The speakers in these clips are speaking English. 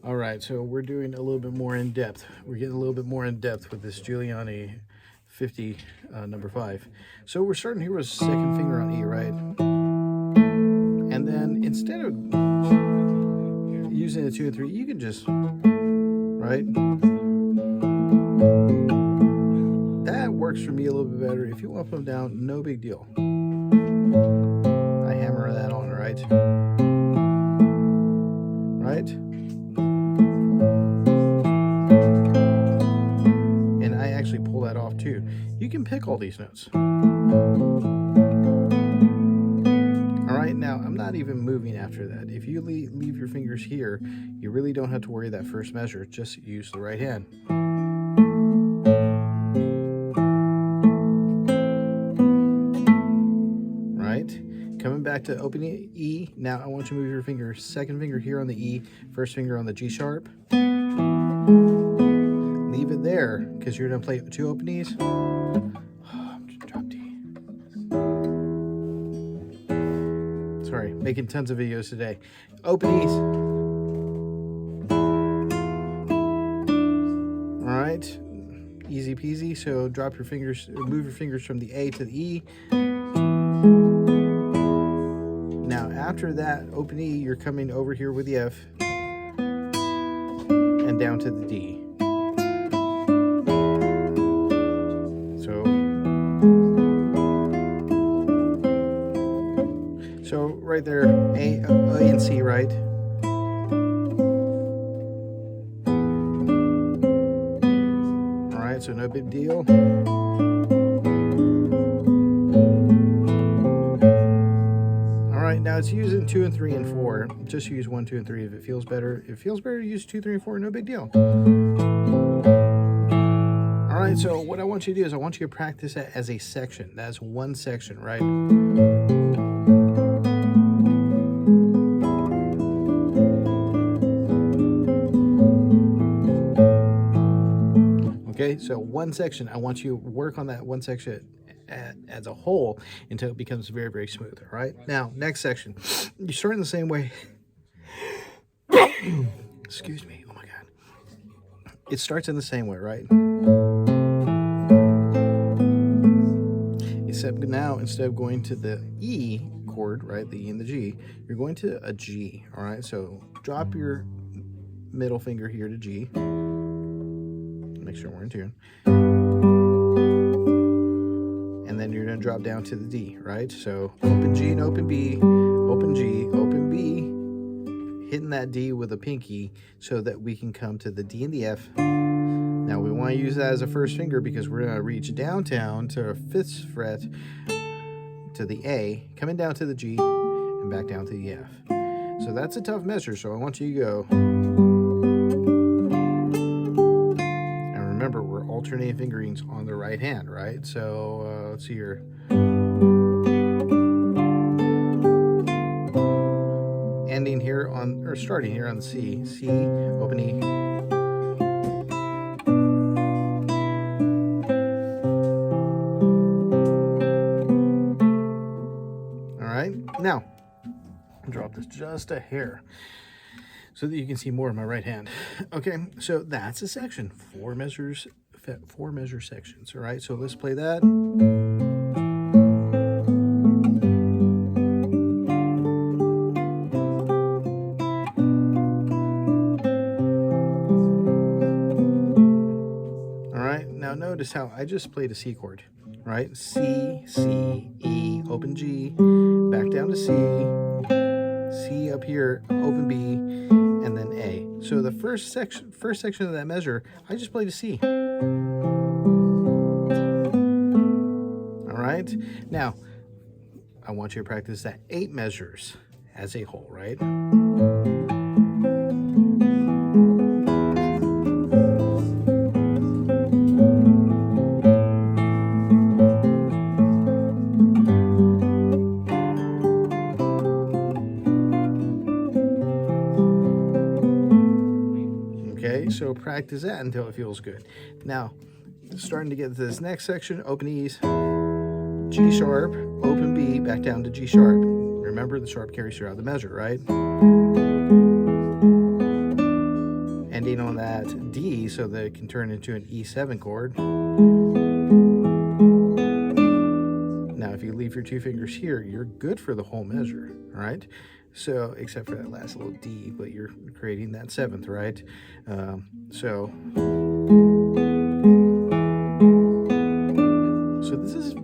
All right, so we're doing a little bit more in depth. We're getting a little bit more in depth with this Giuliani 50, number 5. So we're starting here with second finger on E, right? And then instead of using a 2 and 3, you can just, right? That works for me a little bit better. If you want to put them down, no big deal. I hammer that on, right? Right? And I actually pull that off too. You can pick all these notes. All right, now I'm not even moving after that. If you leave your fingers here, you really don't have to worry that first measure. Just use the right hand. Right? Coming back to opening E, now I want you to move your finger, second finger here on the E, first finger on the G sharp. Leave it there, because you're going to play 2 open E's. Drop D. Sorry, making tons of videos today. Open E's. All right, easy peasy. So drop your fingers, move your fingers from the A to the E. Now after that open E, you're coming over here with the F and down to the D. So right there, A and C, right? All right, so no big deal. All right, now it's using 2 and 3 and 4. Just use 1, 2, and 3 if it feels better. If it feels better, use 2, 3, and 4. No big deal. All right, so what I want you to do is I want you to practice that as a section. That's one section, right? Okay, so one section, I want you to work on that one section as a whole until it becomes very, very smooth, all right? Now, next section, you start in the same way. Excuse me, oh my God. It starts in the same way, right? Except now, instead of going to the E chord, right, the E and the G, you're going to a G, all right? So drop your middle finger here to G. Make sure we're in tune. And then you're going to drop down to the D, right? So open G and open B, open G, open B, hitting that D with a pinky so that we can come to the D and the F. Now we want to use that as a first finger because we're going to reach downtown to our 5th fret to the A, coming down to the G, and back down to the F. So that's a tough measure, so I want you to go. Remember, we're alternating fingerings on the right hand, right? So let's see here. Ending here on, or starting here on the C. C, open E. All right, now, drop this just a hair so that you can see more of my right hand. Okay, so that's a section, 4 measure sections, all right? So let's play that. All right, now notice how I just played a C chord, right? C, C, E, open G, back down to C, C up here, open B, and then A. So the first section of that measure, I just played a C. All right. Now, I want you to practice that 8 measures as a whole, right? So practice that until it feels good. Now, starting to get to this next section, open E's, G sharp, open B, back down to G sharp. Remember, the sharp carries throughout the measure, right? ending on that D so that it can turn into an E7 chord. Now, if you leave your two fingers here, you're good for the whole measure, all right? So, except for that last little D, but you're creating that seventh, right? So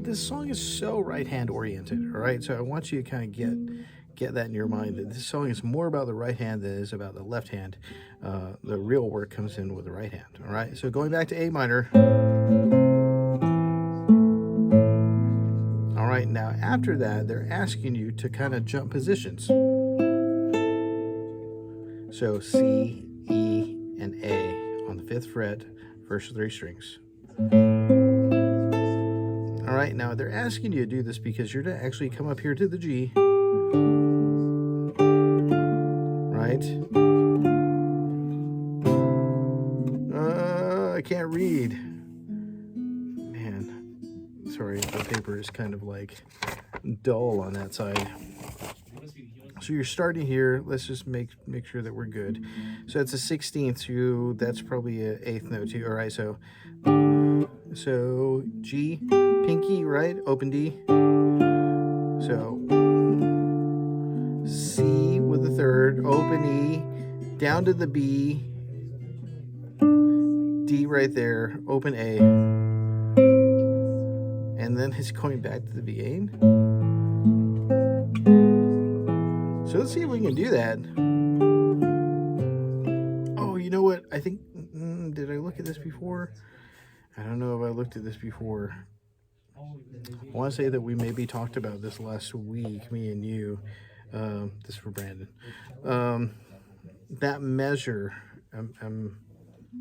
this song is so right hand oriented, all right? So I want you to kind of get that in your mind, that this song is more about the right hand than it is about the left hand. The real work comes in with the right hand, all right? So going back to A minor. All right, now after that, they're asking you to kind of jump positions. So C, E, and A on the 5th fret, first 3 strings. All right, now they're asking you to do this because you're to actually come up here to the G, right? I can't read. Man, sorry, the paper is kind of like dull on that side. So you're starting here. Let's just make sure that we're good. So it's a 16th, so that's probably an 8th note too. All right, so G, pinky, right? Open D. So C with the 3rd, open E, down to the B, D right there, open A, and then it's going back to the B8. So let's see if we can do that. Oh, you know what? I think, did I look at this before? I don't know if I looked at this before. I want to say that we maybe talked about this last week, me and you. This is for Brandon. That measure, I'm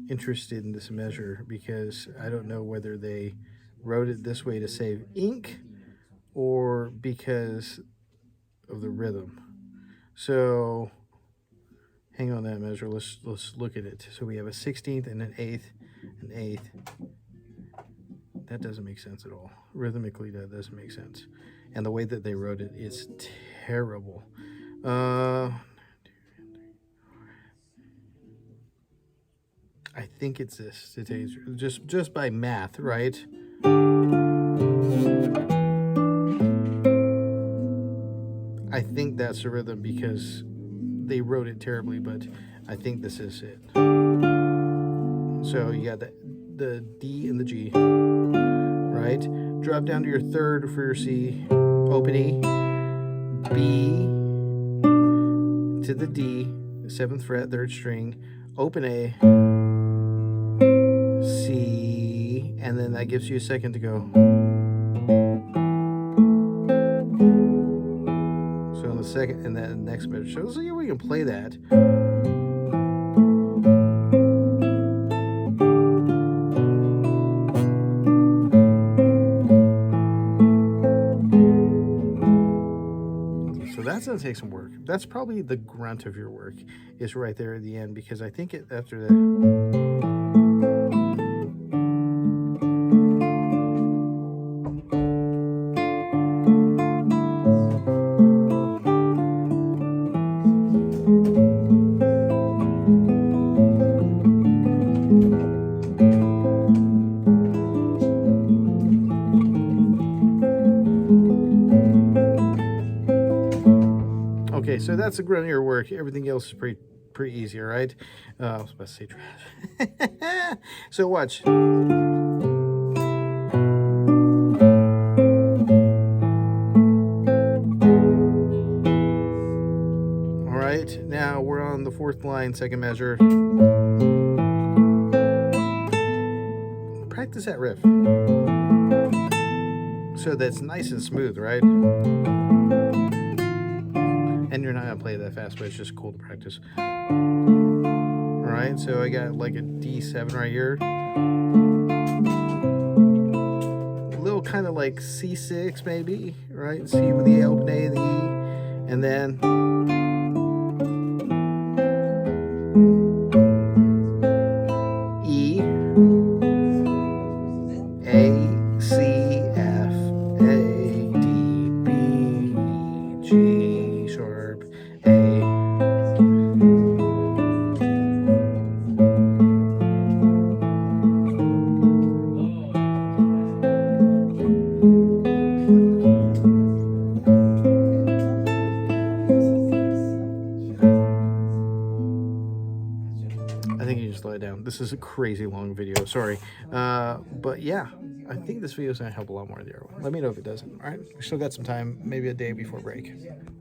interested in this measure because I don't know whether they wrote it this way to save ink or because of the rhythm. So hang on that measure. Let's look at it. So we have a 16th and an 8th, an 8th. That doesn't make sense at all. Rhythmically, that doesn't make sense. And the way that they wrote it is terrible. I think it's this. To tell you, just by math, right? I think that's the rhythm because they wrote it terribly, but I think this is it. So you got the D and the G, right? Drop down to your 3rd for your C, open E, B to the D, 7th fret, 3rd string, open A, C, and then that gives you a second to go. So on the second and then next measure. So let's see if we can play that. So that's going to take some work. That's probably the grunt of your work is right there at the end because I think after that. Okay, so that's the grunt of your work. Everything else is pretty easy, all right? I was about to say trash. So watch. All right, now we're on the 4th line, 2nd measure. Practice that riff. So that's nice and smooth, right? And you're not going to play that fast, but it's just cool to practice. All right, so I got like a D7 right here. A little kind of like C6 maybe, right? C with the open A and the E. And then E, A, C, F, A, D, B, G, sharp, A. slow it down. This is a crazy long video, sorry. But yeah, I think this video is going to help a lot more than the other one. Let me know if it doesn't, all right? We still got some time, maybe a day before break.